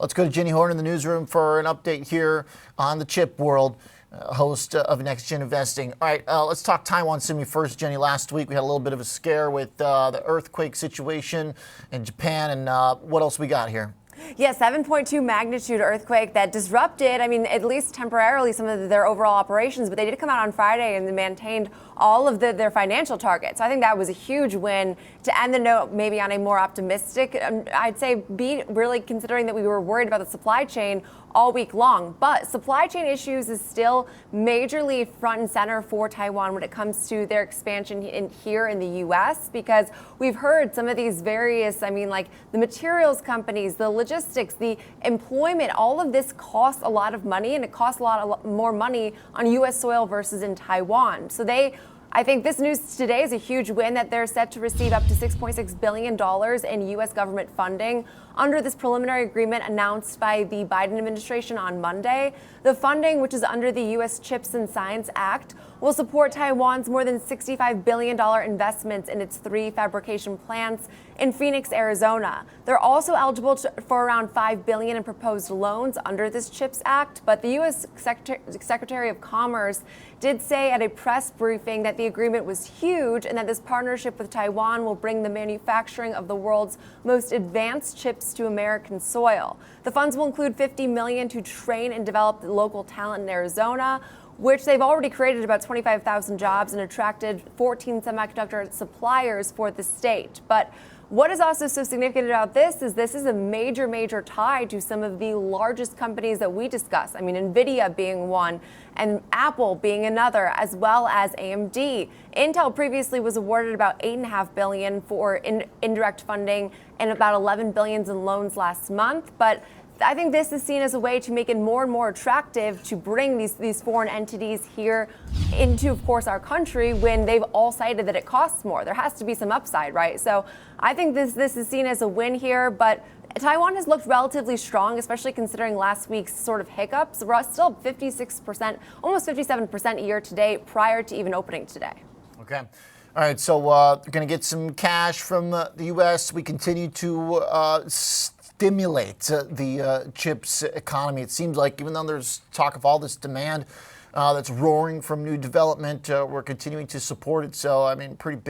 Let's go to Jenny Horne in the newsroom for an update here on the chip world, host of Next Gen Investing. All right, let's talk Taiwan Semi first, Jenny. Last week we had a little bit of a scare with the earthquake situation in Japan, and what else we got here? Yeah, 7.2 magnitude earthquake that disrupted, at least temporarily, some of their overall operations, but they did come out on Friday and they maintained all of their financial targets. So I think that was a huge win to end the note maybe on a more optimistic, I'd say, beat, really considering that we were worried about the supply chain all week long. But supply chain issues is still majorly front and center for Taiwan when it comes to their expansion here in the U.S. because we've heard some of these various, like the materials companies, the logistics, the employment, all of this costs a lot of money, and it costs a lot more money on U.S. soil versus in Taiwan. So I think this news today is a huge win that they're set to receive up to $6.6 billion in U.S. government funding under this preliminary agreement announced by the Biden administration on Monday. The funding, which is under the U.S. CHIPS and Science Act, will support Taiwan's more than $65 billion investments in its 3 fabrication plants in Phoenix, Arizona. They're also eligible for around $5 billion in proposed loans under this CHIPS Act, but the U.S. Secretary of Commerce did say at a press briefing that the agreement was huge and that this partnership with Taiwan will bring the manufacturing of the world's most advanced chips to American soil. The funds will include $50 million to train and develop the local talent in Arizona, which they've already created about 25,000 jobs and attracted 14 semiconductor suppliers for the state. But what is also so significant about this is a major tie to some of the largest companies that we discuss. Nvidia being one and Apple being another, as well as AMD. Intel previously was awarded about $8.5 billion for indirect funding and about $11 billion in loans last month. But I think this is seen as a way to make it more and more attractive to bring these foreign entities here into, of course, our country when they've all cited that it costs more. There has to be some upside, right? So I think this is seen as a win here, but Taiwan has looked relatively strong, especially considering last week's sort of hiccups. We're still 56%, almost 57% year to date prior to even opening today. Okay. All right, so we're going to get some cash from the U.S. We continue to stimulate the chips economy. It seems like even though there's talk of all this demand that's roaring from new development, we're continuing to support it. So, pretty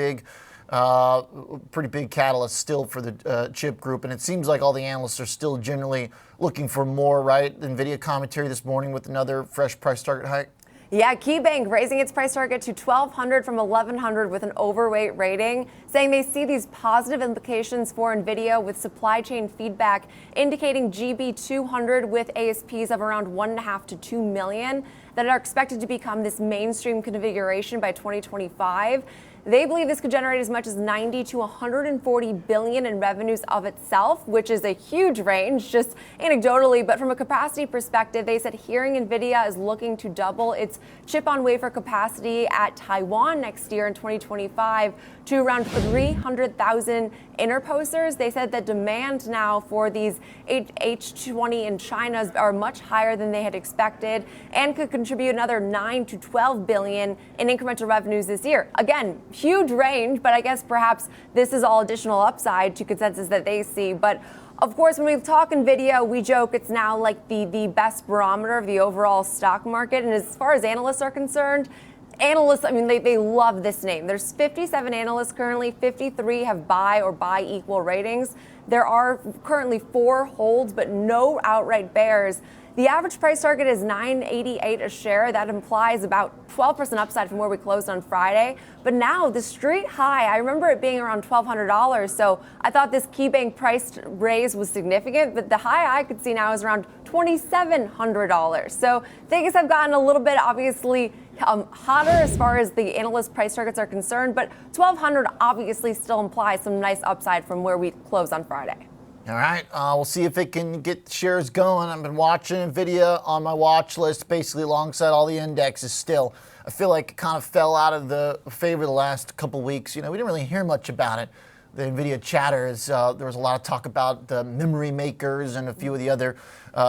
big catalyst still for the chip group. And it seems like all the analysts are still generally looking for more, right? NVIDIA commentary this morning with another fresh price target hike. Yeah, Keybanc raising its price target to 1,200 from 1,100 with an overweight rating, saying they see these positive implications for Nvidia with supply chain feedback indicating GB200 with ASPs of around 1.5 to 2 million that are expected to become this mainstream configuration by 2025. They believe this could generate as much as 90 to 140 billion in revenues of itself, which is a huge range, just anecdotally. But from a capacity perspective, they said hearing Nvidia is looking to double its chip-on-wafer capacity at Taiwan next year in 2025 to around 300,000 interposers. They said that demand now for these H20 in China are much higher than they had expected and could contribute another 9 to 12 billion in incremental revenues this year. Again, huge range, but I guess perhaps this is all additional upside to consensus that they see. But of course, when we talk NVIDIA, we joke it's now like the best barometer of the overall stock market. And as far as analysts are concerned, analysts, they love this name. There's 57 analysts currently, 53 have buy or buy equal ratings. There are currently 4 holds, but no outright bears. The average price target is $9.88 a share. That implies about 12% upside from where we closed on Friday. But now the street high, I remember it being around $1,200. So I thought this Keybanc price raise was significant, but the high I could see now is around $2,700. So things have gotten a little bit obviously hotter as far as the analyst price targets are concerned, but 1,200 obviously still implies some nice upside from where we closed on Friday. All right, we'll see if it can get shares going. I've been watching NVIDIA on my watch list, basically alongside all the indexes still. I feel like it kind of fell out of the favor the last couple weeks. We didn't really hear much about it. The NVIDIA chatter is, there was a lot of talk about the memory makers and a few of the other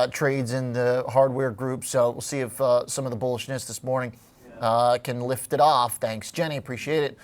trades in the hardware group. So we'll see if some of the bullishness this morning can lift it off. Thanks, Jenny. Appreciate it.